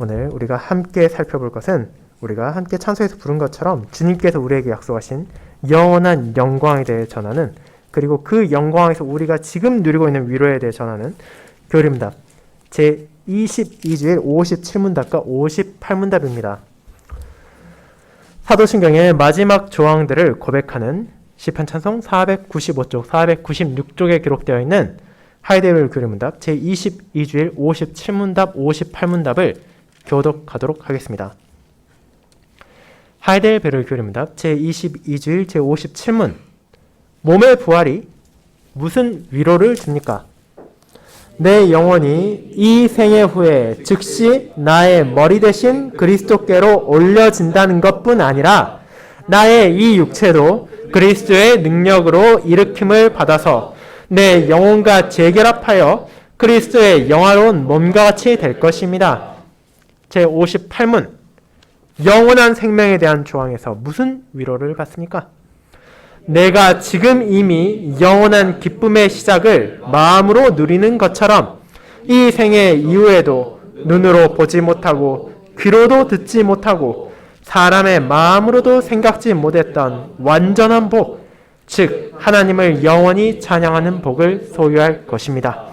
오늘 우리가 함께 살펴볼 것은 우리가 함께 찬송에서 부른 것처럼 주님께서 우리에게 약속하신 영원한 영광에 대해 전하는, 그리고 그 영광에서 우리가 지금 누리고 있는 위로에 대해 전하는 교리문답 제22주일 57문답과 58문답입니다. 사도신경의 마지막 조항들을 고백하는 시편 찬송 495쪽, 496쪽에 기록되어 있는 하이데벨 교리문답 제22주일 57문답, 58문답을 교독하도록 하겠습니다. 하이델베르 교리문답 제22주일 제57문. 몸의 부활이 무슨 위로를 줍니까? 내 영혼이 이 생애 후에 즉시 나의 머리 대신 그리스도께로 올려진다는 것뿐 아니라 나의 이 육체도 그리스도의 능력으로 일으킴을 받아서 내 영혼과 재결합하여 그리스도의 영화로운 몸과 같이 될 것입니다. 제58문. 영원한 생명에 대한 조항에서 무슨 위로를 받습니까? 내가 지금 이미 영원한 기쁨의 시작을 마음으로 누리는 것처럼 이 생애 이후에도 눈으로 보지 못하고 귀로도 듣지 못하고 사람의 마음으로도 생각지 못했던 완전한 복, 즉 하나님을 영원히 찬양하는 복을 소유할 것입니다.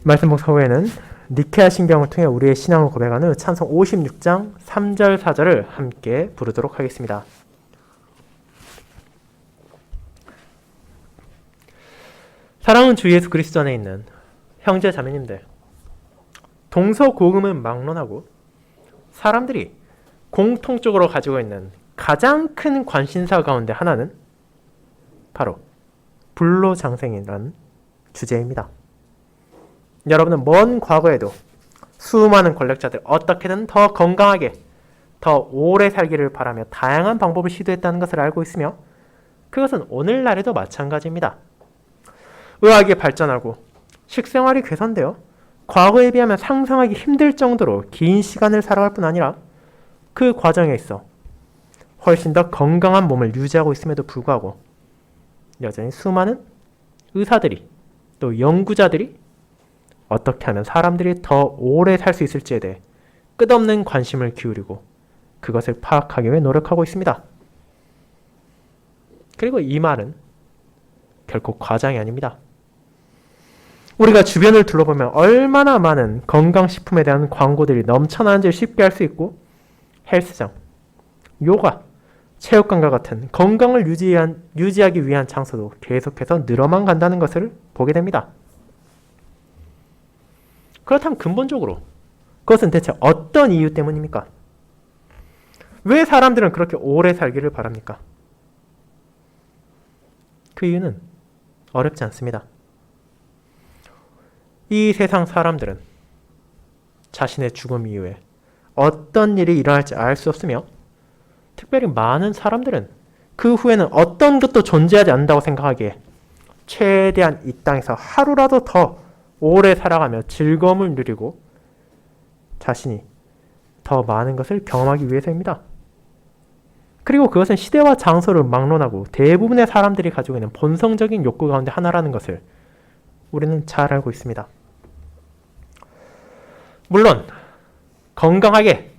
말씀 묵상 후에는 니케아 신경을 통해 우리의 신앙을 고백하는 찬송 56장 3절 4절을 함께 부르도록 하겠습니다. 사랑하는 주 예수 그리스도 안에 있는 형제 자매님들, 동서고금은 막론하고 사람들이 공통적으로 가지고 있는 가장 큰 관심사 가운데 하나는 바로 불로장생이라는 주제입니다. 여러분은 먼 과거에도 수많은 권력자들 어떻게든 더 건강하게, 더 오래 살기를 바라며 다양한 방법을 시도했다는 것을 알고 있으며 그것은 오늘날에도 마찬가지입니다. 의학이 발전하고 식생활이 개선되어 과거에 비하면 상상하기 힘들 정도로 긴 시간을 살아갈 뿐 아니라 그 과정에 있어 훨씬 더 건강한 몸을 유지하고 있음에도 불구하고 여전히 수많은 의사들이, 또 연구자들이 어떻게 하면 사람들이 더 오래 살 수 있을지에 대해 끝없는 관심을 기울이고 그것을 파악하기 위해 노력하고 있습니다. 그리고 이 말은 결코 과장이 아닙니다. 우리가 주변을 둘러보면 얼마나 많은 건강식품에 대한 광고들이 넘쳐나는지를 쉽게 알 수 있고, 헬스장, 요가, 체육관과 같은 건강을 유지하기 위한 장소도 계속해서 늘어만 간다는 것을 보게 됩니다. 그렇다면 근본적으로 그것은 대체 어떤 이유 때문입니까? 왜 사람들은 그렇게 오래 살기를 바랍니까? 그 이유는 어렵지 않습니다. 이 세상 사람들은 자신의 죽음 이후에 어떤 일이 일어날지 알 수 없으며, 특별히 많은 사람들은 그 후에는 어떤 것도 존재하지 않는다고 생각하기에 최대한 이 땅에서 하루라도 더 오래 살아가며 즐거움을 누리고 자신이 더 많은 것을 경험하기 위해서입니다. 그리고 그것은 시대와 장소를 막론하고 대부분의 사람들이 가지고 있는 본성적인 욕구 가운데 하나라는 것을 우리는 잘 알고 있습니다. 물론 건강하게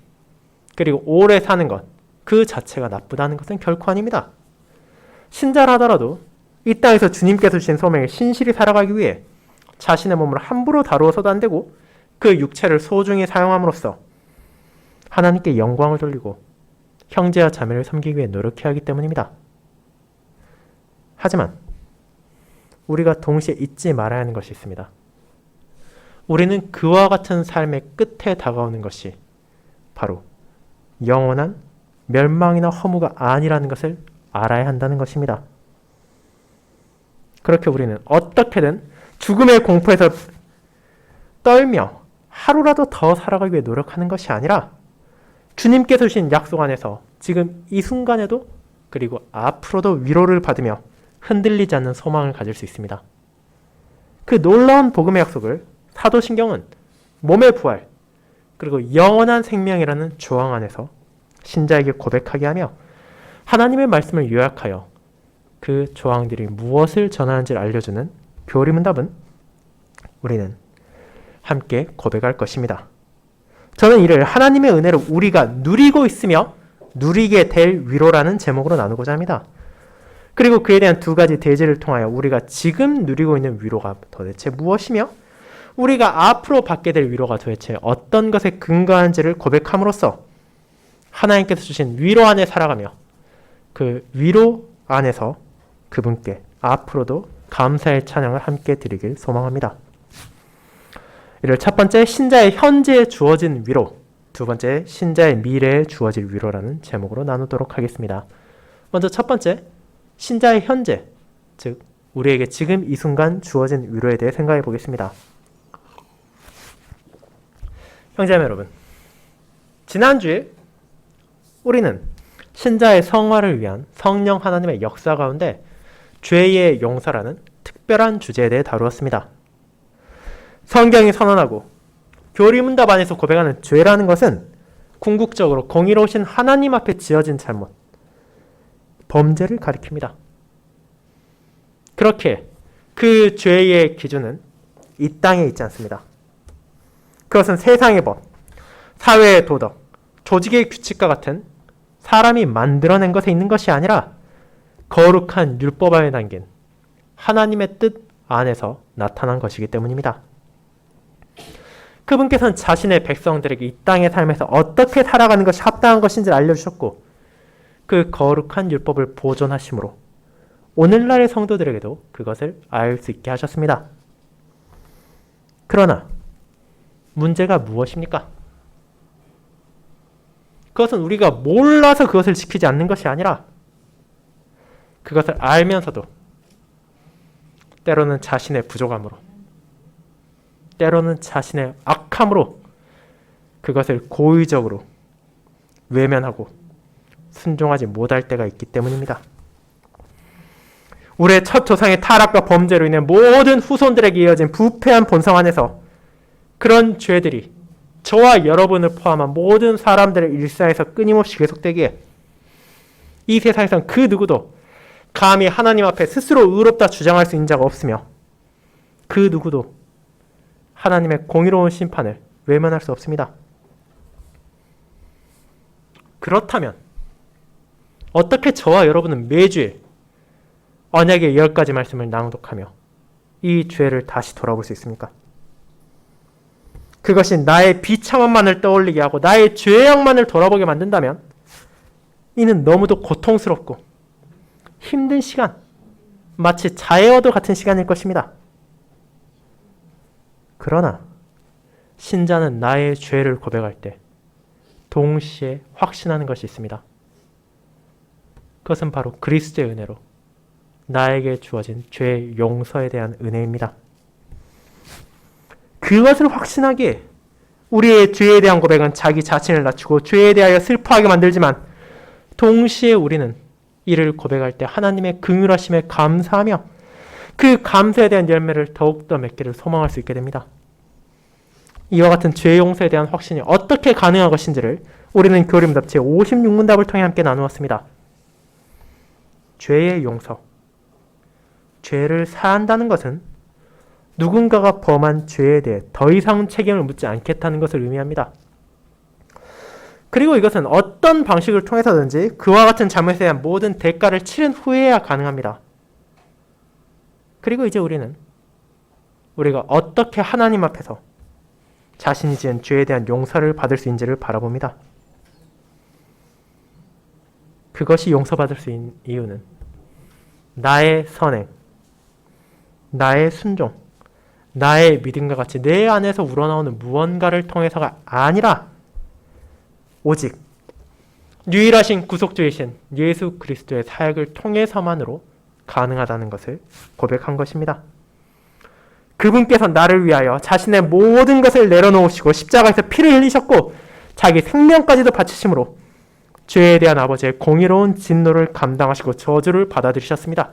그리고 오래 사는 것 그 자체가 나쁘다는 것은 결코 아닙니다. 신자라더라도 이 땅에서 주님께서 주신 소명을 신실히 살아가기 위해 자신의 몸을 함부로 다루어서도 안 되고 그 육체를 소중히 사용함으로써 하나님께 영광을 돌리고 형제와 자매를 섬기기 위해 노력해야 하기 때문입니다. 하지만 우리가 동시에 잊지 말아야 하는 것이 있습니다. 우리는 그와 같은 삶의 끝에 다가오는 것이 바로 영원한 멸망이나 허무가 아니라는 것을 알아야 한다는 것입니다. 그렇게 우리는 어떻게든 죽음의 공포에서 떨며 하루라도 더 살아가기 위해 노력하는 것이 아니라 주님께서 주신 약속 안에서 지금 이 순간에도 그리고 앞으로도 위로를 받으며 흔들리지 않는 소망을 가질 수 있습니다. 그 놀라운 복음의 약속을 사도신경은 몸의 부활 그리고 영원한 생명이라는 조항 안에서 신자에게 고백하게 하며 하나님의 말씀을 요약하여 그 조항들이 무엇을 전하는지를 알려주는 교리문답은 우리는 함께 고백할 것입니다. 저는 이를 하나님의 은혜를 우리가 누리고 있으며 누리게 될 위로라는 제목으로 나누고자 합니다. 그리고 그에 대한 두 가지 대지를 통하여 우리가 지금 누리고 있는 위로가 도대체 무엇이며 우리가 앞으로 받게 될 위로가 도대체 어떤 것에 근거한지를 고백함으로써 하나님께서 주신 위로 안에 살아가며 그 위로 안에서 그분께 앞으로도 감사의 찬양을 함께 드리길 소망합니다. 이를 첫 번째 신자의 현재에 주어진 위로, 두 번째 신자의 미래에 주어질 위로라는 제목으로 나누도록 하겠습니다. 먼저 첫 번째 신자의 현재, 즉 우리에게 지금 이 순간 주어진 위로에 대해 생각해 보겠습니다. 형제자매 여러분, 지난주에 우리는 신자의 성화를 위한 성령 하나님의 역사 가운데 죄의 용서라는 특별한 주제에 대해 다루었습니다. 성경이 선언하고 교리문답 안에서 고백하는 죄라는 것은 궁극적으로 공의로우신 하나님 앞에 지어진 잘못, 범죄를 가리킵니다. 그렇게 그 죄의 기준은 이 땅에 있지 않습니다. 그것은 세상의 법, 사회의 도덕, 조직의 규칙과 같은 사람이 만들어낸 것에 있는 것이 아니라 거룩한 율법 안에 담긴 하나님의 뜻 안에서 나타난 것이기 때문입니다. 그분께서는 자신의 백성들에게 이 땅의 삶에서 어떻게 살아가는 것이 합당한 것인지를 알려주셨고 그 거룩한 율법을 보존하심으로 오늘날의 성도들에게도 그것을 알 수 있게 하셨습니다. 그러나 문제가 무엇입니까? 그것은 우리가 몰라서 그것을 지키지 않는 것이 아니라 그것을 알면서도 때로는 자신의 부족함으로, 때로는 자신의 악함으로 그것을 고의적으로 외면하고 순종하지 못할 때가 있기 때문입니다. 우리의 첫 조상의 타락과 범죄로 인해 모든 후손들에게 이어진 부패한 본성 안에서 그런 죄들이 저와 여러분을 포함한 모든 사람들의 일상에서 끊임없이 계속되기에 이 세상에선 그 누구도 감히 하나님 앞에 스스로 의롭다 주장할 수 있는 자가 없으며 그 누구도 하나님의 공의로운 심판을 외면할 수 없습니다. 그렇다면 어떻게 저와 여러분은 매주에 언약의 10가지 말씀을 낭독하며 이 죄를 다시 돌아볼 수 있습니까? 그것이 나의 비참함만을 떠올리게 하고 나의 죄악만을 돌아보게 만든다면 이는 너무도 고통스럽고 힘든 시간, 마치 자해와도 같은 시간일 것입니다. 그러나 신자는 나의 죄를 고백할 때 동시에 확신하는 것이 있습니다. 그것은 바로 그리스도의 은혜로 나에게 주어진 죄 용서에 대한 은혜입니다. 그것을 확신하기에 우리의 죄에 대한 고백은 자기 자신을 낮추고 죄에 대하여 슬퍼하게 만들지만 동시에 우리는 이를 고백할 때 하나님의 긍휼하심에 감사하며 그 감사에 대한 열매를 더욱더 맺기를 소망할 수 있게 됩니다. 이와 같은 죄 용서에 대한 확신이 어떻게 가능한 것인지를 우리는 교리문답 제56문답을 통해 함께 나누었습니다. 죄의 용서. 죄를 사한다는 것은 누군가가 범한 죄에 대해 더 이상 책임을 묻지 않겠다는 것을 의미합니다. 그리고 이것은 어떤 방식을 통해서든지 그와 같은 잘못에 대한 모든 대가를 치른 후에야 가능합니다. 그리고 이제 우리는 우리가 어떻게 하나님 앞에서 자신이 지은 죄에 대한 용서를 받을 수 있는지를 바라봅니다. 그것이 용서받을 수 있는 이유는 나의 선행, 나의 순종, 나의 믿음과 같이 내 안에서 우러나오는 무언가를 통해서가 아니라 오직 유일하신 구속주이신 예수 그리스도의 사역을 통해서만으로 가능하다는 것을 고백한 것입니다. 그분께서 나를 위하여 자신의 모든 것을 내려놓으시고 십자가에서 피를 흘리셨고 자기 생명까지도 바치심으로 죄에 대한 아버지의 공의로운 진노를 감당하시고 저주를 받아들이셨습니다.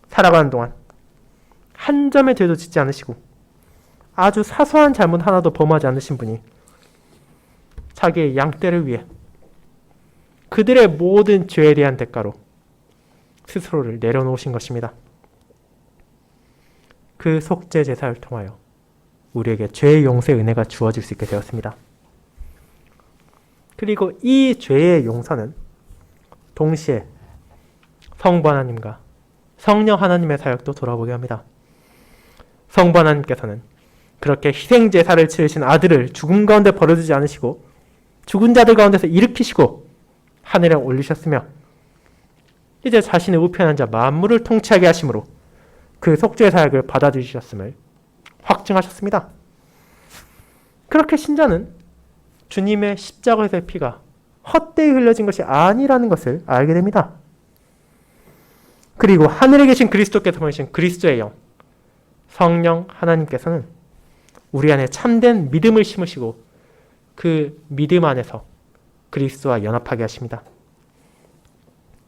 살아가는 동안 한 점의 죄도 짓지 않으시고 아주 사소한 잘못 하나도 범하지 않으신 분이 자기의 양떼를 위해 그들의 모든 죄에 대한 대가로 스스로를 내려놓으신 것입니다. 그 속죄 제사를 통하여 우리에게 죄의 용서의 은혜가 주어질 수 있게 되었습니다. 그리고 이 죄의 용서는 동시에 성부 하나님과 성령 하나님의 사역도 돌아보게 합니다. 성부 하나님께서는 그렇게 희생제사를 치르신 아들을 죽음 가운데 버려두지 않으시고 죽은 자들 가운데서 일으키시고 하늘에 올리셨으며 이제 자신의 우편에 앉아 만물을 통치하게 하심으로 그 속죄의 사역을 받아들이셨음을 확증하셨습니다. 그렇게 신자는 주님의 십자가에서의 피가 헛되이 흘려진 것이 아니라는 것을 알게 됩니다. 그리고 하늘에 계신 그리스도께서 보내신 그리스도의 영, 성령 하나님께서는 우리 안에 참된 믿음을 심으시고 그 믿음 안에서 그리스도와 연합하게 하십니다.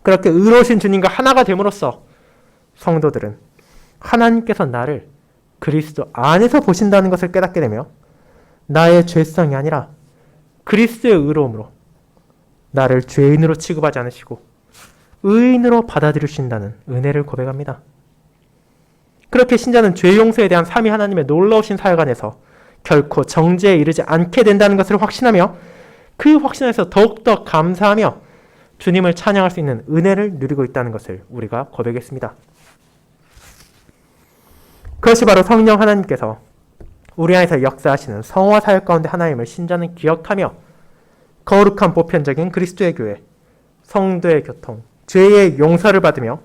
그렇게 의로우신 주님과 하나가 됨으로써 성도들은 하나님께서 나를 그리스도 안에서 보신다는 것을 깨닫게 되며 나의 죄성이 아니라 그리스도의 의로움으로 나를 죄인으로 취급하지 않으시고 의인으로 받아들이신다는 은혜를 고백합니다. 그렇게 신자는 죄 용서에 대한 삼위 하나님의 놀라우신 사역 안에서 결코 정죄에 이르지 않게 된다는 것을 확신하며 그 확신에서 더욱더 감사하며 주님을 찬양할 수 있는 은혜를 누리고 있다는 것을 우리가 고백했습니다. 그것이 바로 성령 하나님께서 우리 안에서 역사하시는 성화 사역 가운데 하나임을 신자는 기억하며 거룩한 보편적인 그리스도의 교회, 성도의 교통, 죄의 용서를 받으며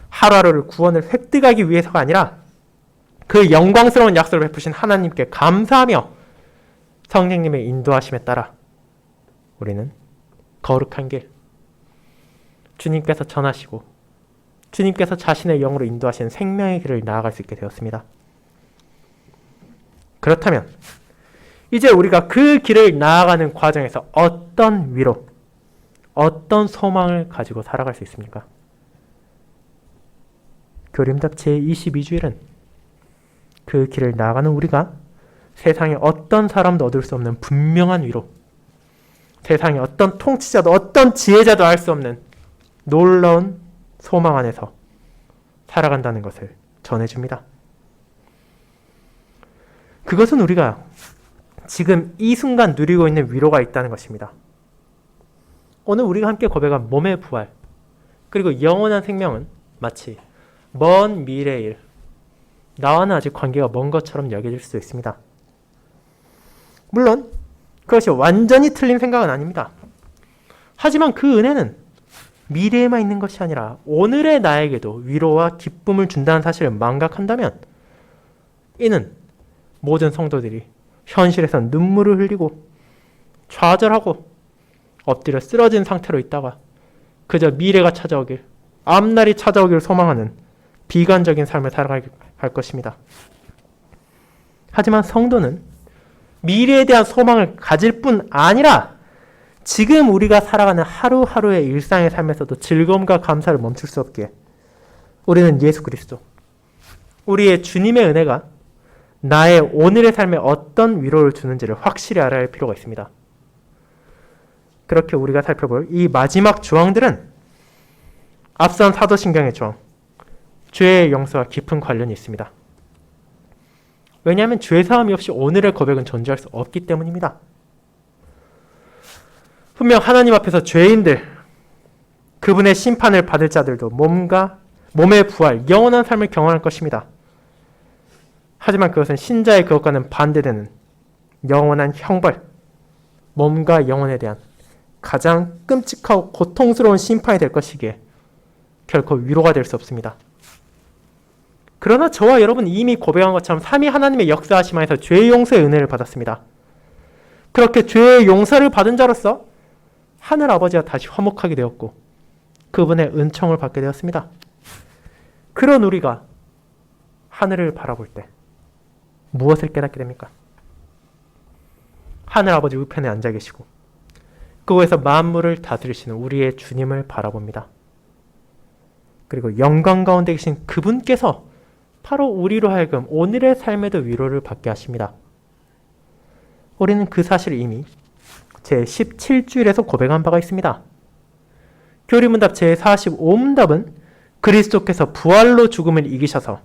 하루하루를 구원을 획득하기 위해서가 아니라 그 영광스러운 약속을 베푸신 하나님께 감사하며 성령님의 인도하심에 따라 우리는 거룩한 길, 주님께서 전하시고 주님께서 자신의 영으로 인도하신 생명의 길을 나아갈 수 있게 되었습니다. 그렇다면 이제 우리가 그 길을 나아가는 과정에서 어떤 위로, 어떤 소망을 가지고 살아갈 수 있습니까? 교림답 제22주일은 그 길을 나아가는 우리가 세상에 어떤 사람도 얻을 수 없는 분명한 위로, 세상에 어떤 통치자도 어떤 지혜자도 알 수 없는 놀라운 소망 안에서 살아간다는 것을 전해줍니다. 그것은 우리가 지금 이 순간 누리고 있는 위로가 있다는 것입니다. 오늘 우리가 함께 고백한 몸의 부활, 그리고 영원한 생명은 마치 먼 미래의 일, 나와는 아직 관계가 먼 것처럼 여겨질 수도 있습니다. 물론 그것이 완전히 틀린 생각은 아닙니다. 하지만 그 은혜는 미래에만 있는 것이 아니라 오늘의 나에게도 위로와 기쁨을 준다는 사실을 망각한다면 이는 모든 성도들이 현실에서 눈물을 흘리고 좌절하고 엎드려 쓰러진 상태로 있다가 그저 미래가 찾아오길, 앞날이 찾아오길 소망하는 비관적인 삶을 살아갈 것입니다. 하지만 성도는 미래에 대한 소망을 가질 뿐 아니라 지금 우리가 살아가는 하루하루의 일상의 삶에서도 즐거움과 감사를 멈출 수 없기에 우리는 예수 그리스도, 우리의 주님의 은혜가 나의 오늘의 삶에 어떤 위로를 주는지를 확실히 알아야 할 필요가 있습니다. 그렇게 우리가 살펴볼 이 마지막 조항들은 앞선 사도신경의 조항, 죄의 용서와 깊은 관련이 있습니다. 왜냐하면 죄사함이 없이 오늘의 고백은 존재할 수 없기 때문입니다. 분명 하나님 앞에서 죄인들, 그분의 심판을 받을 자들도 몸의 부활, 영원한 삶을 경험할 것입니다. 하지만 그것은 신자의 그것과는 반대되는 영원한 형벌, 몸과 영혼에 대한 가장 끔찍하고 고통스러운 심판이 될 것이기에 결코 위로가 될 수 없습니다. 그러나 저와 여러분 이미 고백한 것처럼 삼위 하나님의 역사하심 안에서 죄의 용서의 은혜를 받았습니다. 그렇게 죄의 용서를 받은 자로서 하늘 아버지와 다시 화목하게 되었고 그분의 은총을 받게 되었습니다. 그런 우리가 하늘을 바라볼 때 무엇을 깨닫게 됩니까? 하늘 아버지 우편에 앉아 계시고 그곳에서 만물을 다스리시는 우리의 주님을 바라봅니다. 그리고 영광 가운데 계신 그분께서 바로 우리로 하여금 오늘의 삶에도 위로를 받게 하십니다. 우리는 그 사실을 이미 제17주일에서 고백한 바가 있습니다. 교리문답 제45문답은 그리스도께서 부활로 죽음을 이기셔서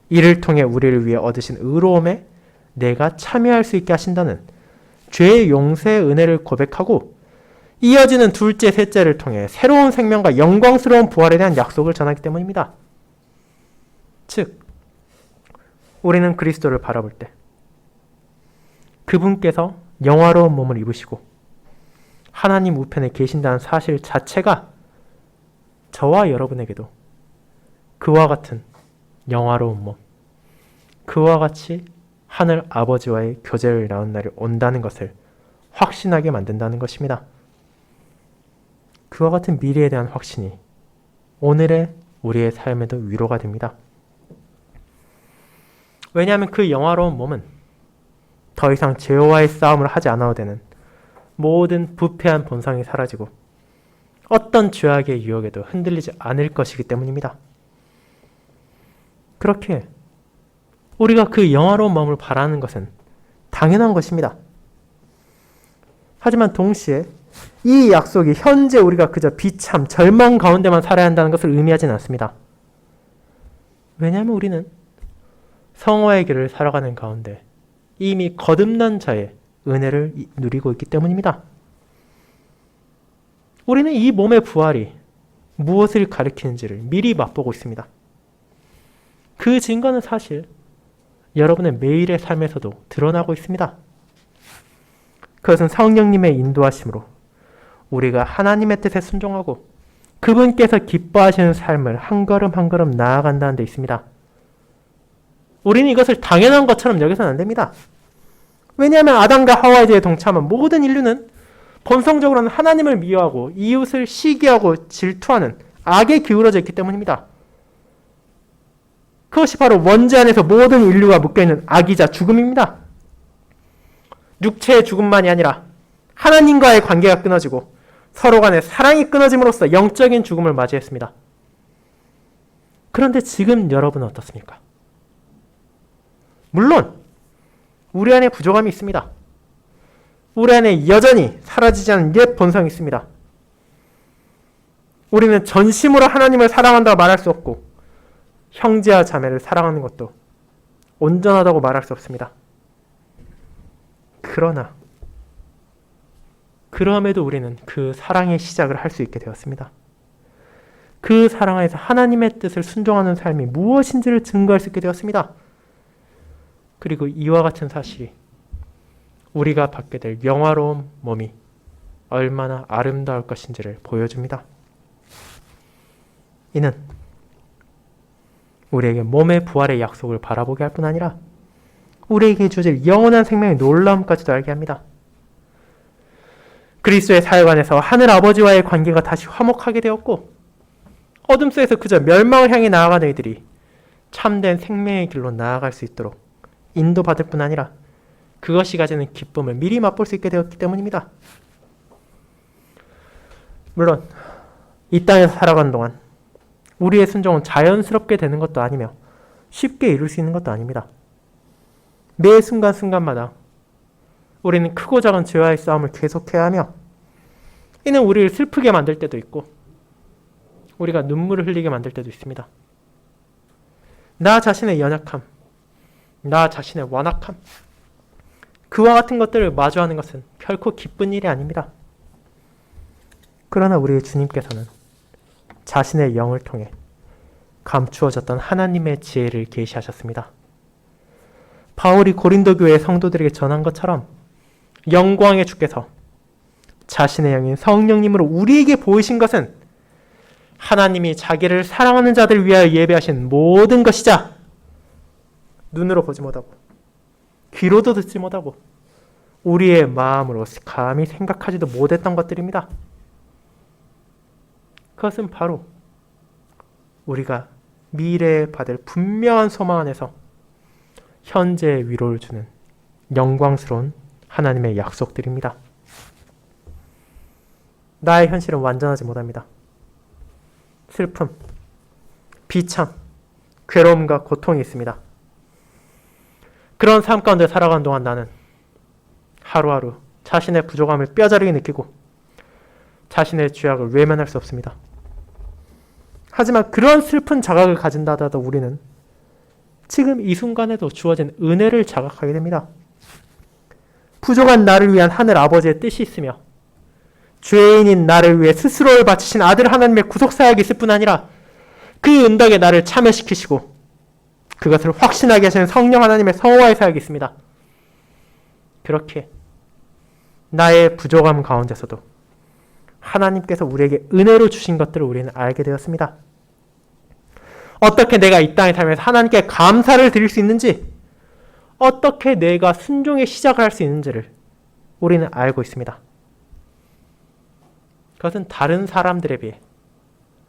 이를 통해 우리를 위해 얻으신 의로움의 내가 참여할 수 있게 하신다는 죄의 용서의 은혜를 고백하고 이어지는 둘째, 셋째를 통해 새로운 생명과 영광스러운 부활에 대한 약속을 전하기 때문입니다. 즉, 우리는 그리스도를 바라볼 때 그분께서 영화로운 몸을 입으시고 하나님 우편에 계신다는 사실 자체가 저와 여러분에게도 그와 같은 영화로운 몸, 그와 같이 하늘 아버지와의 교제를 나눈 날이 온다는 것을 확신하게 만든다는 것입니다. 그와 같은 미래에 대한 확신이 오늘의 우리의 삶에도 위로가 됩니다. 왜냐하면 그 영화로운 몸은 더 이상 죄와의 싸움을 하지 않아도 되는 모든 부패한 본성이 사라지고 어떤 죄악의 유혹에도 흔들리지 않을 것이기 때문입니다. 그렇게 우리가 그 영화로운 마음을 바라는 것은 당연한 것입니다. 하지만 동시에 이 약속이 현재 우리가 그저 비참, 절망 가운데만 살아야 한다는 것을 의미하지는 않습니다. 왜냐하면 우리는 성화의 길을 살아가는 가운데 이미 거듭난 자의 은혜를 누리고 있기 때문입니다. 우리는 이 몸의 부활이 무엇을 가리키는지를 미리 맛보고 있습니다. 그 증거는 사실 여러분의 매일의 삶에서도 드러나고 있습니다. 그것은 성령님의 인도하심으로 우리가 하나님의 뜻에 순종하고 그분께서 기뻐하시는 삶을 한 걸음 한 걸음 나아간다는 데 있습니다. 우리는 이것을 당연한 것처럼 여겨서는 안 됩니다. 왜냐하면 아담과 하와에 대해 동참한 모든 인류는 본성적으로는 하나님을 미워하고 이웃을 시기하고 질투하는 악에 기울어져 있기 때문입니다. 그것이 바로 원죄 안에서 모든 인류가 묶여있는 악이자 죽음입니다. 육체의 죽음만이 아니라 하나님과의 관계가 끊어지고 서로 간의 사랑이 끊어짐으로써 영적인 죽음을 맞이했습니다. 그런데 지금 여러분은 어떻습니까? 물론 우리 안에 부족함이 있습니다. 우리 안에 여전히 사라지지 않은 옛 본성이 있습니다. 우리는 전심으로 하나님을 사랑한다고 말할 수 없고 형제와 자매를 사랑하는 것도 온전하다고 말할 수 없습니다. 그러나 그럼에도 우리는 그 사랑의 시작을 할 수 있게 되었습니다. 그 사랑 안에서 하나님의 뜻을 순종하는 삶이 무엇인지를 증거할 수 있게 되었습니다. 그리고 이와 같은 사실이 우리가 받게 될 영화로운 몸이 얼마나 아름다울 것인지를 보여줍니다. 이는 우리에게 몸의 부활의 약속을 바라보게 할 뿐 아니라 우리에게 주어질 영원한 생명의 놀라움까지도 알게 합니다. 그리스도의 사역 안에서 하늘 아버지와의 관계가 다시 화목하게 되었고 어둠 속에서 그저 멸망을 향해 나아가는 이들이 참된 생명의 길로 나아갈 수 있도록 인도받을 뿐 아니라 그것이 가지는 기쁨을 미리 맛볼 수 있게 되었기 때문입니다. 물론 이 땅에서 살아가는 동안 우리의 순종은 자연스럽게 되는 것도 아니며 쉽게 이룰 수 있는 것도 아닙니다. 매 순간순간마다 우리는 크고 작은 죄와의 싸움을 계속해야 하며 이는 우리를 슬프게 만들 때도 있고 우리가 눈물을 흘리게 만들 때도 있습니다. 나 자신의 연약함, 나 자신의 완악함, 그와 같은 것들을 마주하는 것은 결코 기쁜 일이 아닙니다. 그러나 우리의 주님께서는 자신의 영을 통해 감추어졌던 하나님의 지혜를 계시하셨습니다. 바울이 고린도 교회의 성도들에게 전한 것처럼 영광의 주께서 자신의 영인 성령님으로 우리에게 보이신 것은 하나님이 자기를 사랑하는 자들을 위하여 예배하신 모든 것이자 눈으로 보지 못하고 귀로도 듣지 못하고 우리의 마음으로 감히 생각하지도 못했던 것들입니다. 그것은 바로 우리가 미래에 받을 분명한 소망 안에서 현재의 위로를 주는 영광스러운 하나님의 약속들입니다. 나의 현실은 완전하지 못합니다. 슬픔, 비참, 괴로움과 고통이 있습니다. 그런 삶 가운데 살아가는 동안 나는 하루하루 자신의 부족함을 뼈저리게 느끼고 자신의 죄악을 외면할 수 없습니다. 하지만 그런 슬픈 자각을 가진다 하더라도 우리는 지금 이 순간에도 주어진 은혜를 자각하게 됩니다. 부족한 나를 위한 하늘 아버지의 뜻이 있으며 죄인인 나를 위해 스스로를 바치신 아들 하나님의 구속사역이 있을 뿐 아니라 그 은덕에 나를 참여시키시고 그것을 확신하게 하시는 성령 하나님의 성화의 사역이 있습니다. 그렇게 나의 부족함 가운데서도 하나님께서 우리에게 은혜로 주신 것들을 우리는 알게 되었습니다. 어떻게 내가 이 땅에 살면서 하나님께 감사를 드릴 수 있는지, 어떻게 내가 순종의 시작을 할 수 있는지를 우리는 알고 있습니다. 그것은 다른 사람들에 비해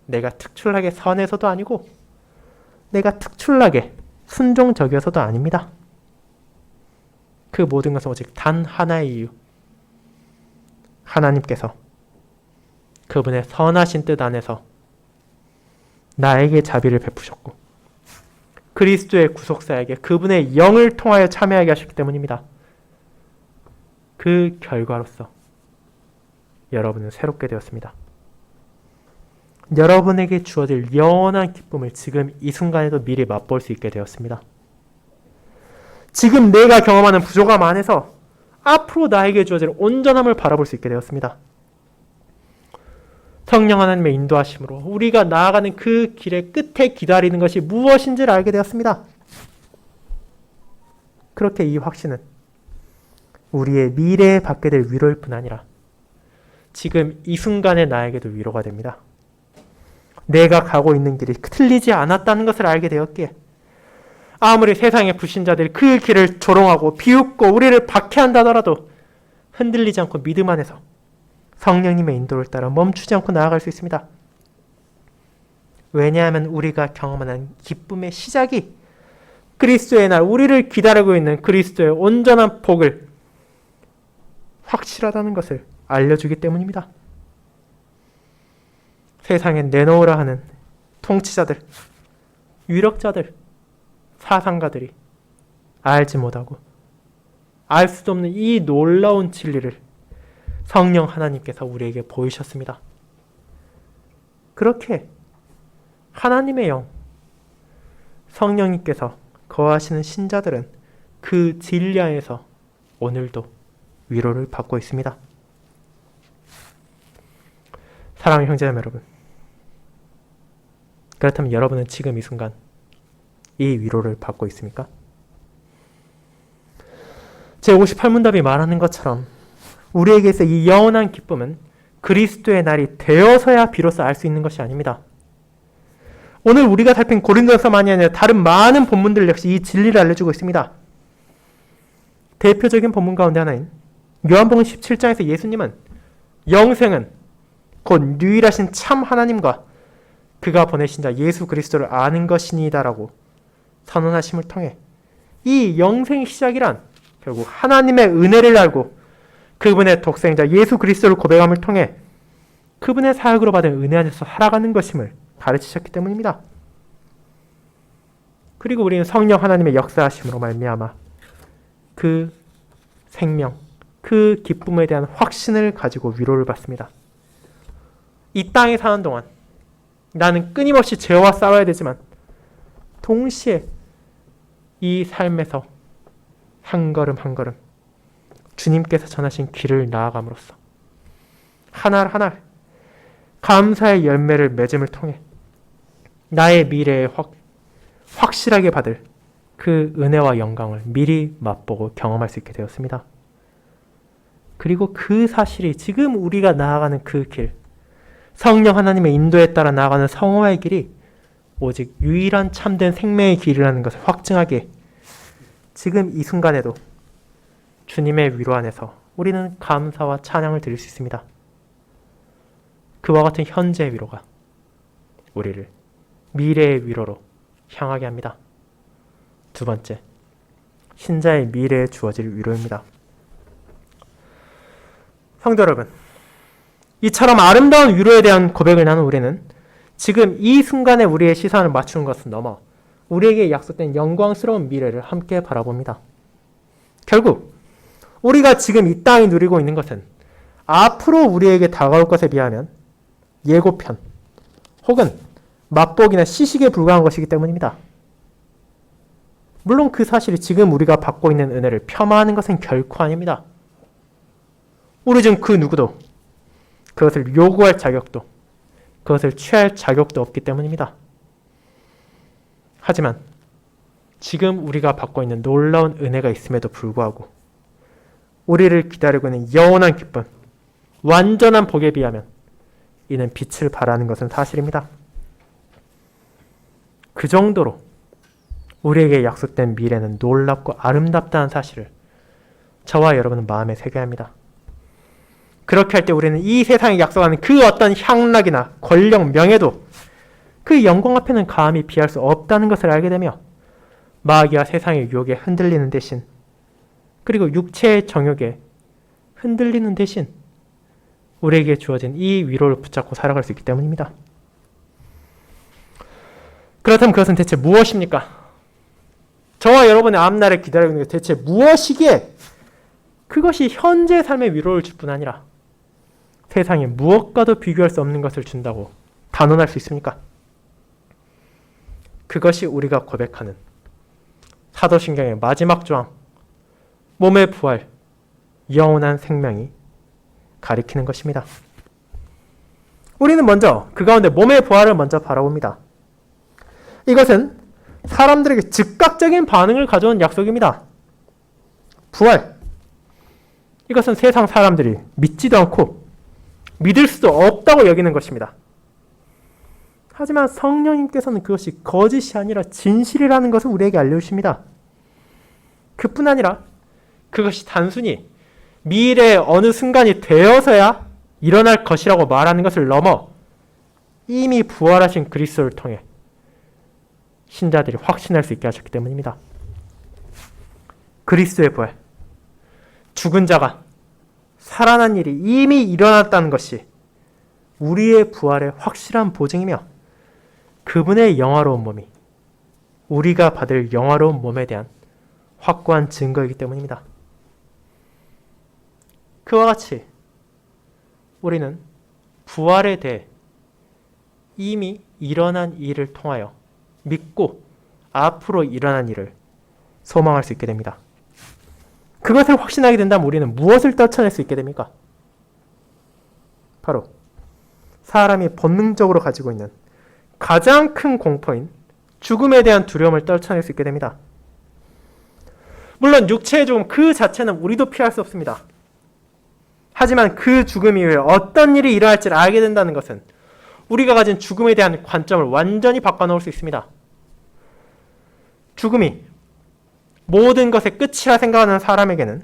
내가 특출나게 선해서도 아니고 내가 특출나게 순종적이어서도 아닙니다. 그 모든 것은 오직 단 하나의 이유. 하나님께서 그분의 선하신 뜻 안에서 나에게 자비를 베푸셨고 그리스도의 구속사에게 그분의 영을 통하여 참여하게 하셨기 때문입니다. 그 결과로서 여러분은 새롭게 되었습니다. 여러분에게 주어질 영원한 기쁨을 지금 이 순간에도 미리 맛볼 수 있게 되었습니다. 지금 내가 경험하는 부족함 안에서 앞으로 나에게 주어질 온전함을 바라볼 수 있게 되었습니다. 성령 하나님의 인도하심으로 우리가 나아가는 그 길의 끝에 기다리는 것이 무엇인지를 알게 되었습니다. 그렇게 이 확신은 우리의 미래에 받게 될 위로일 뿐 아니라 지금 이 순간의 나에게도 위로가 됩니다. 내가 가고 있는 길이 틀리지 않았다는 것을 알게 되었기에 아무리 세상의 불신자들이 그 길을 조롱하고 비웃고 우리를 박해한다 하더라도 흔들리지 않고 믿음 안에서 성령님의 인도를 따라 멈추지 않고 나아갈 수 있습니다. 왜냐하면 우리가 경험하는 기쁨의 시작이 그리스도의 날, 우리를 기다리고 있는 그리스도의 온전한 복을 확실하다는 것을 알려주기 때문입니다. 세상에 내놓으라 하는 통치자들, 유력자들, 사상가들이 알지 못하고 알 수도 없는 이 놀라운 진리를 성령 하나님께서 우리에게 보이셨습니다. 그렇게 하나님의 영, 성령님께서 거하시는 신자들은 그 진리 안에서 오늘도 위로를 받고 있습니다. 사랑하는 형제자매 여러분, 그렇다면 여러분은 지금 이 순간 이 위로를 받고 있습니까? 제58문답이 말하는 것처럼 우리에게서 이 영원한 기쁨은 그리스도의 날이 되어서야 비로소 알 수 있는 것이 아닙니다. 오늘 우리가 살핀 고린도서만이 아니라 다른 많은 본문들 역시 이 진리를 알려주고 있습니다. 대표적인 본문 가운데 하나인 요한복음 17장에서 예수님은 영생은 곧 유일하신 참 하나님과 그가 보내신 자 예수 그리스도를 아는 것이니이다라고 선언하심을 통해 이 영생의 시작이란 결국 하나님의 은혜를 알고 그분의 독생자 예수 그리스도를 고백함을 통해 그분의 사역으로 받은 은혜 안에서 살아가는 것임을 가르치셨기 때문입니다. 그리고 우리는 성령 하나님의 역사하심으로 말미암아 그 생명, 그 기쁨에 대한 확신을 가지고 위로를 받습니다. 이 땅에 사는 동안 나는 끊임없이 죄와 싸워야 되지만 동시에 이 삶에서 한 걸음 한 걸음 주님께서 전하신 길을 나아감으로써 하나 하나 감사의 열매를 맺음을 통해 나의 미래에 확실하게 받을 그 은혜와 영광을 미리 맛보고 경험할 수 있게 되었습니다. 그리고 그 사실이 지금 우리가 나아가는 그 길, 성령 하나님의 인도에 따라 나아가는 성화의 길이 오직 유일한 참된 생명의 길이라는 것을 확증하기에 지금 이 순간에도 주님의 위로 안에서 우리는 감사와 찬양을 드릴 수 있습니다. 그와 같은 현재의 위로가 우리를 미래의 위로로 향하게 합니다. 두 번째, 신자의 미래에 주어질 위로입니다. 성도 여러분, 이처럼 아름다운 위로에 대한 고백을 나눈 우리는 지금 이 순간에 우리의 시선을 맞추는 것은 넘어 우리에게 약속된 영광스러운 미래를 함께 바라봅니다. 결국 우리가 지금 이 땅에 누리고 있는 것은 앞으로 우리에게 다가올 것에 비하면 예고편 혹은 맛보기나 시식에 불과한 것이기 때문입니다. 물론 그 사실이 지금 우리가 받고 있는 은혜를 폄하하는 것은 결코 아닙니다. 우리 중 그 누구도 그것을 요구할 자격도, 그것을 취할 자격도 없기 때문입니다. 하지만 지금 우리가 받고 있는 놀라운 은혜가 있음에도 불구하고 우리를 기다리고 있는 영원한 기쁨, 완전한 복에 비하면 이는 빛을 발하는 것은 사실입니다. 그 정도로 우리에게 약속된 미래는 놀랍고 아름답다는 사실을 저와 여러분은 마음에 새겨야 합니다. 그렇게 할 때 우리는 이 세상에 약속하는 그 어떤 향락이나 권력, 명예도 그 영광 앞에는 감히 비할 수 없다는 것을 알게 되며 마귀와 세상의 유혹에 흔들리는 대신, 그리고 육체의 정욕에 흔들리는 대신 우리에게 주어진 이 위로를 붙잡고 살아갈 수 있기 때문입니다. 그렇다면 그것은 대체 무엇입니까? 저와 여러분의 앞날을 기다리고 있는 게 대체 무엇이기에 그것이 현재의 삶의 위로를 줄 뿐 아니라 세상에 무엇과도 비교할 수 없는 것을 준다고 단언할 수 있습니까? 그것이 우리가 고백하는 사도신경의 마지막 조항, 몸의 부활, 영원한 생명이 가리키는 것입니다. 우리는 먼저 그 가운데 몸의 부활을 먼저 바라봅니다. 이것은 사람들에게 즉각적인 반응을 가져온 약속입니다. 부활. 이것은 세상 사람들이 믿지도 않고 믿을 수도 없다고 여기는 것입니다. 하지만 성령님께서는 그것이 거짓이 아니라 진실이라는 것을 우리에게 알려주십니다. 그뿐 아니라 그것이 단순히 미래의 어느 순간이 되어서야 일어날 것이라고 말하는 것을 넘어 이미 부활하신 그리스도를 통해 신자들이 확신할 수 있게 하셨기 때문입니다. 그리스도의 부활, 죽은 자가 살아난 일이 이미 일어났다는 것이 우리의 부활의 확실한 보증이며 그분의 영화로운 몸이 우리가 받을 영화로운 몸에 대한 확고한 증거이기 때문입니다. 그와 같이 우리는 부활에 대해 이미 일어난 일을 통하여 믿고 앞으로 일어난 일을 소망할 수 있게 됩니다. 그것을 확신하게 된다면 우리는 무엇을 떨쳐낼 수 있게 됩니까? 바로 사람이 본능적으로 가지고 있는 가장 큰 공포인 죽음에 대한 두려움을 떨쳐낼 수 있게 됩니다. 물론 육체의 죽음 그 자체는 우리도 피할 수 없습니다. 하지만 그 죽음 이후에 어떤 일이 일어날지를 알게 된다는 것은 우리가 가진 죽음에 대한 관점을 완전히 바꿔놓을 수 있습니다. 죽음이 모든 것의 끝이라 생각하는 사람에게는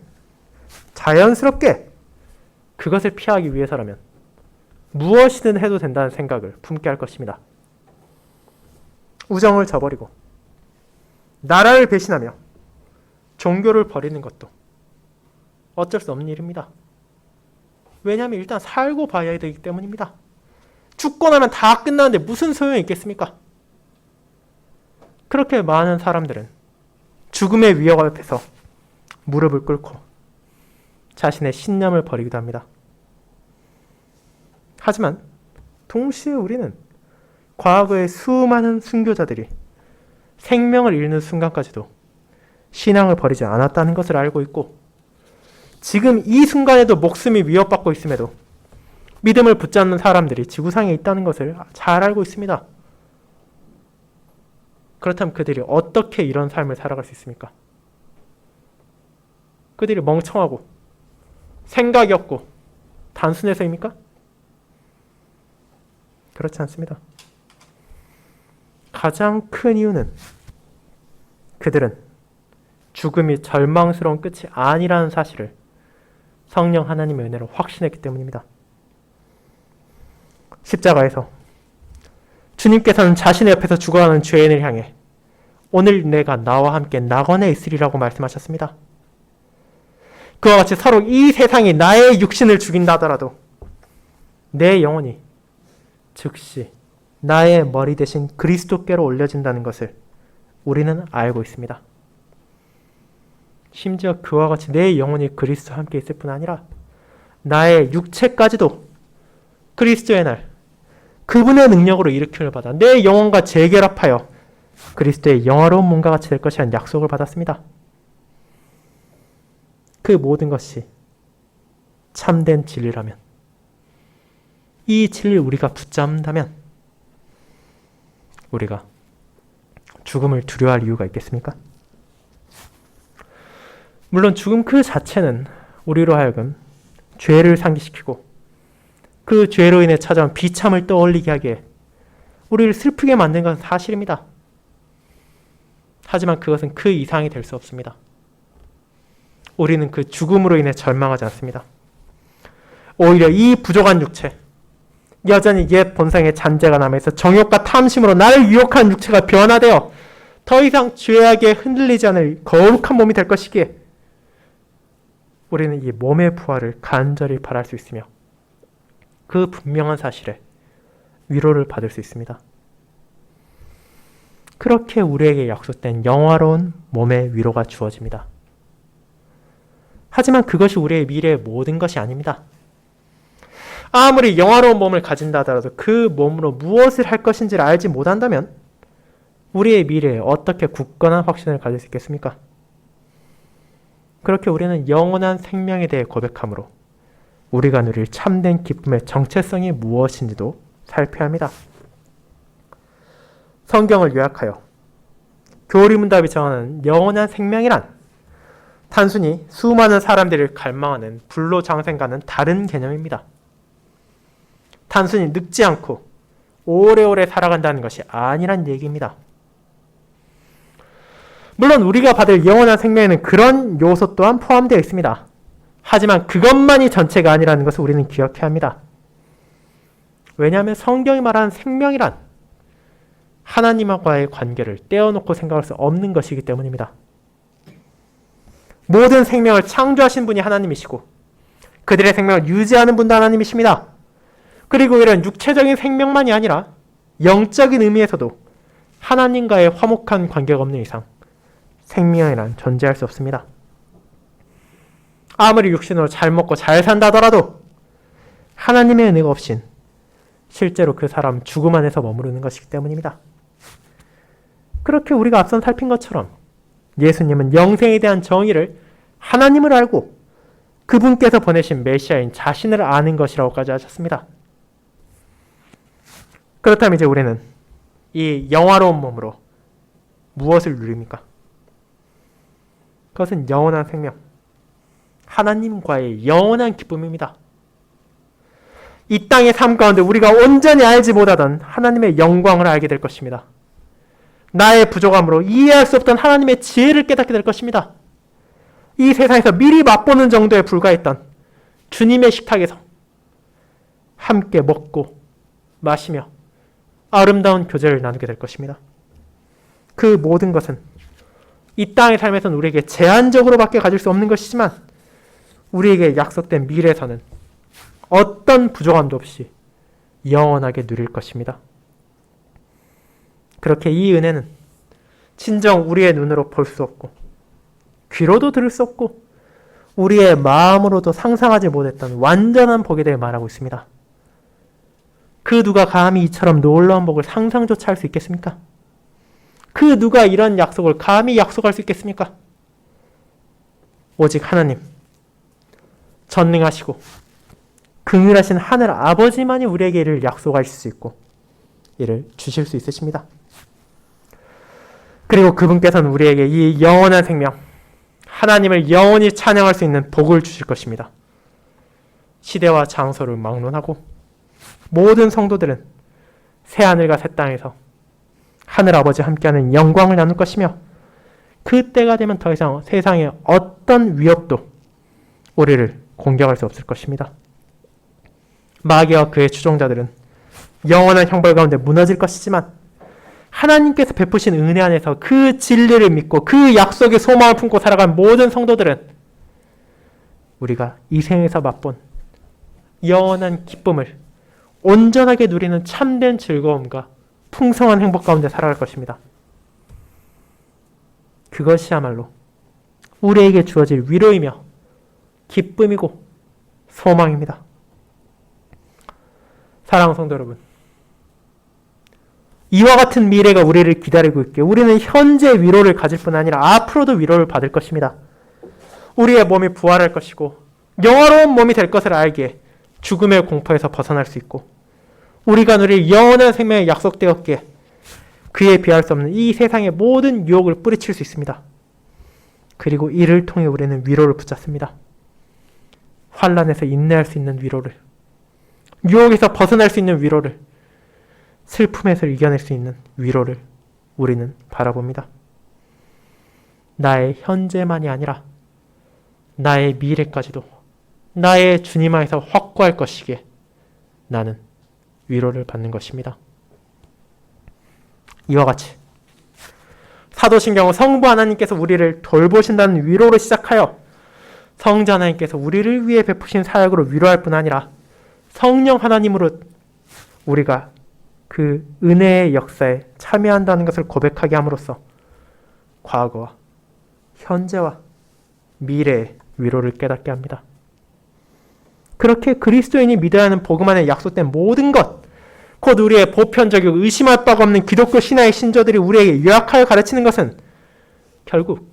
자연스럽게 그것을 피하기 위해서라면 무엇이든 해도 된다는 생각을 품게 할 것입니다. 우정을 저버리고 나라를 배신하며 종교를 버리는 것도 어쩔 수 없는 일입니다. 왜냐하면 일단 살고 봐야 되기 때문입니다. 죽고 나면 다 끝나는데 무슨 소용이 있겠습니까? 그렇게 많은 사람들은 죽음의 위협 앞에서 무릎을 꿇고 자신의 신념을 버리기도 합니다. 하지만 동시에 우리는 과거의 수많은 순교자들이 생명을 잃는 순간까지도 신앙을 버리지 않았다는 것을 알고 있고 지금 이 순간에도 목숨이 위협받고 있음에도 믿음을 붙잡는 사람들이 지구상에 있다는 것을 잘 알고 있습니다. 그렇다면 그들이 어떻게 이런 삶을 살아갈 수 있습니까? 그들이 멍청하고 생각이 없고 단순해서입니까? 그렇지 않습니다. 가장 큰 이유는 그들은 죽음이 절망스러운 끝이 아니라는 사실을 성령 하나님의 은혜로 확신했기 때문입니다. 십자가에서 주님께서는 자신의 옆에서 죽어가는 죄인을 향해 오늘 내가 나와 함께 낙원에 있으리라고 말씀하셨습니다. 그와 같이 서로 이 세상이 나의 육신을 죽인다 하더라도 내 영혼이 즉시 나의 머리 대신 그리스도께로 올려진다는 것을 우리는 알고 있습니다. 심지어 그와 같이 내 영혼이 그리스도와 함께 있을 뿐 아니라 나의 육체까지도 그리스도의 날 그분의 능력으로 일으킴을 받아 내 영혼과 재결합하여 그리스도의 영화로운 몸과 같이 될 것이라는 약속을 받았습니다. 그 모든 것이 참된 진리라면, 이 진리를 우리가 붙잡는다면 우리가 죽음을 두려워할 이유가 있겠습니까? 물론 죽음 그 자체는 우리로 하여금 죄를 상기시키고 그 죄로 인해 찾아온 비참을 떠올리게 하기에 우리를 슬프게 만든 건 사실입니다. 하지만 그것은 그 이상이 될 수 없습니다. 우리는 그 죽음으로 인해 절망하지 않습니다. 오히려 이 부족한 육체, 여전히 옛 본성의 잔재가 남아있어 정욕과 탐심으로 나를 유혹한 육체가 변화되어 더 이상 죄악에 흔들리지 않을 거룩한 몸이 될 것이기에 우리는 이 몸의 부활을 간절히 바랄 수 있으며 그 분명한 사실에 위로를 받을 수 있습니다. 그렇게 우리에게 약속된 영화로운 몸의 위로가 주어집니다. 하지만 그것이 우리의 미래의 모든 것이 아닙니다. 아무리 영화로운 몸을 가진다 하더라도 그 몸으로 무엇을 할 것인지를 알지 못한다면 우리의 미래에 어떻게 굳건한 확신을 가질 수 있겠습니까? 그렇게 우리는 영원한 생명에 대해 고백함으로 우리가 누릴 참된 기쁨의 정체성이 무엇인지도 살펴야 합니다. 성경을 요약하여 교리문답이 정하는 영원한 생명이란 단순히 수많은 사람들을 갈망하는 불로장생과는 다른 개념입니다. 단순히 늙지 않고 오래오래 살아간다는 것이 아니란 얘기입니다. 물론 우리가 받을 영원한 생명에는 그런 요소 또한 포함되어 있습니다. 하지만 그것만이 전체가 아니라는 것을 우리는 기억해야 합니다. 왜냐하면 성경이 말하는 생명이란 하나님과의 관계를 떼어놓고 생각할 수 없는 것이기 때문입니다. 모든 생명을 창조하신 분이 하나님이시고 그들의 생명을 유지하는 분도 하나님이십니다. 그리고 이런 육체적인 생명만이 아니라 영적인 의미에서도 하나님과의 화목한 관계가 없는 이상 생명이란 존재할 수 없습니다. 아무리 육신으로 잘 먹고 잘 산다 하더라도 하나님의 은혜가 없인 실제로 그 사람 죽음 안에서 머무르는 것이기 때문입니다. 그렇게 우리가 앞선 살핀 것처럼 예수님은 영생에 대한 정의를 하나님을 알고 그분께서 보내신 메시아인 자신을 아는 것이라고까지 하셨습니다. 그렇다면 이제 우리는 이 영화로운 몸으로 무엇을 누립니까? 그것은 영원한 생명, 하나님과의 영원한 기쁨입니다. 이 땅의 삶 가운데 우리가 온전히 알지 못하던 하나님의 영광을 알게 될 것입니다. 나의 부족함으로 이해할 수 없던 하나님의 지혜를 깨닫게 될 것입니다. 이 세상에서 미리 맛보는 정도에 불과했던 주님의 식탁에서 함께 먹고 마시며 아름다운 교제를 나누게 될 것입니다. 그 모든 것은 이 땅의 삶에서는 우리에게 제한적으로밖에 가질 수 없는 것이지만 우리에게 약속된 미래에서는 어떤 부족함도 없이 영원하게 누릴 것입니다. 그렇게 이 은혜는 진정 우리의 눈으로 볼 수 없고 귀로도 들을 수 없고 우리의 마음으로도 상상하지 못했던 완전한 복에 대해 말하고 있습니다. 그 누가 감히 이처럼 놀라운 복을 상상조차 할 수 있겠습니까? 그 누가 이런 약속을 감히 약속할 수 있겠습니까? 오직 하나님, 전능하시고 긍휼하신 하늘 아버지만이 우리에게 이를 약속하실 수 있고 이를 주실 수 있으십니다. 그리고 그분께서는 우리에게 이 영원한 생명, 하나님을 영원히 찬양할 수 있는 복을 주실 것입니다. 시대와 장소를 막론하고 모든 성도들은 새하늘과 새 땅에서 하늘 아버지와 함께하는 영광을 나눌 것이며 그때가 되면 더 이상 세상의 어떤 위협도 우리를 공격할 수 없을 것입니다. 마귀와 그의 추종자들은 영원한 형벌 가운데 무너질 것이지만 하나님께서 베푸신 은혜 안에서 그 진리를 믿고 그 약속의 소망을 품고 살아간 모든 성도들은 우리가 이 생에서 맛본 영원한 기쁨을 온전하게 누리는 참된 즐거움과 풍성한 행복 가운데 살아갈 것입니다. 그것이야말로 우리에게 주어질 위로이며 기쁨이고 소망입니다. 사랑하는 성도 여러분, 이와 같은 미래가 우리를 기다리고 있기에 우리는 현재 위로를 가질 뿐 아니라 앞으로도 위로를 받을 것입니다. 우리의 몸이 부활할 것이고 영화로운 몸이 될 것을 알기에 죽음의 공포에서 벗어날 수 있고 우리가 누릴 영원한 생명이 약속되었기에 그에 비할 수 없는 이 세상의 모든 유혹을 뿌리칠 수 있습니다. 그리고 이를 통해 우리는 위로를 붙잡습니다. 환난에서 인내할 수 있는 위로를, 유혹에서 벗어날 수 있는 위로를, 슬픔에서 이겨낼 수 있는 위로를 우리는 바라봅니다. 나의 현재만이 아니라 나의 미래까지도 나의 주님 안에서 확고할 것이기에 나는 위로를 받는 것입니다. 이와 같이 사도신경은 성부 하나님께서 우리를 돌보신다는 위로로 시작하여 성자 하나님께서 우리를 위해 베푸신 사역으로 위로할 뿐 아니라 성령 하나님으로 우리가 그 은혜의 역사에 참여한다는 것을 고백하게 함으로써 과거와 현재와 미래의 위로를 깨닫게 합니다. 그렇게 그리스도인이 믿어야 하는 복음 안에 약속된 모든 것, 곧 우리의 보편적이고 의심할 바가 없는 기독교 신화의 신조들이 우리에게 요약하여 가르치는 것은 결국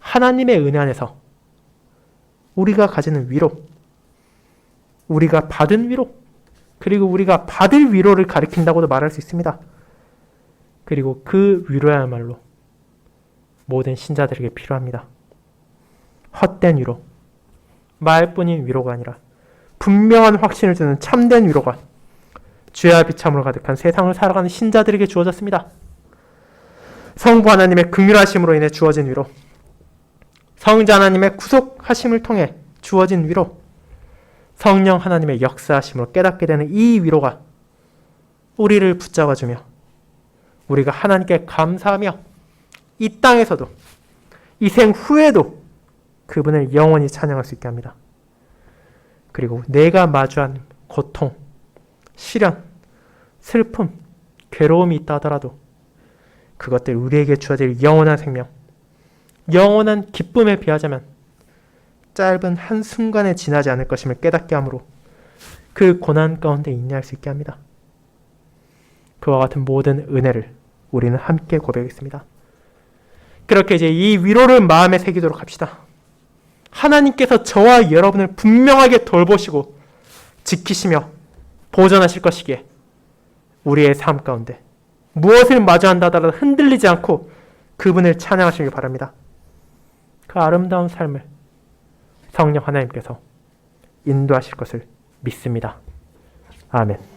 하나님의 은혜 안에서 우리가 가지는 위로, 우리가 받은 위로, 그리고 우리가 받을 위로를 가리킨다고도 말할 수 있습니다. 그리고 그 위로야말로 모든 신자들에게 필요합니다. 헛된 위로, 말뿐인 위로가 아니라 분명한 확신을 주는 참된 위로가 죄와 비참으로 가득한 세상을 살아가는 신자들에게 주어졌습니다. 성부 하나님의 긍휼하심으로 인해 주어진 위로, 성자 하나님의 구속하심을 통해 주어진 위로, 성령 하나님의 역사하심으로 깨닫게 되는 이 위로가 우리를 붙잡아주며 우리가 하나님께 감사하며 이 땅에서도 이 생 후에도 그분을 영원히 찬양할 수 있게 합니다. 그리고 내가 마주한 고통, 시련, 슬픔, 괴로움이 있다 하더라도 그것들 우리에게 주어질 영원한 생명, 영원한 기쁨에 비하자면 짧은 한순간에 지나지 않을 것임을 깨닫게 하므로 그 고난 가운데 인내할 수 있게 합니다. 그와 같은 모든 은혜를 우리는 함께 고백했습니다. 그렇게 이제 이 위로를 마음에 새기도록 합시다. 하나님께서 저와 여러분을 분명하게 돌보시고 지키시며 보존하실 것이기에 우리의 삶 가운데 무엇을 마주한다 하더라도 흔들리지 않고 그분을 찬양하시길 바랍니다. 그 아름다운 삶을 성령 하나님께서 인도하실 것을 믿습니다. 아멘.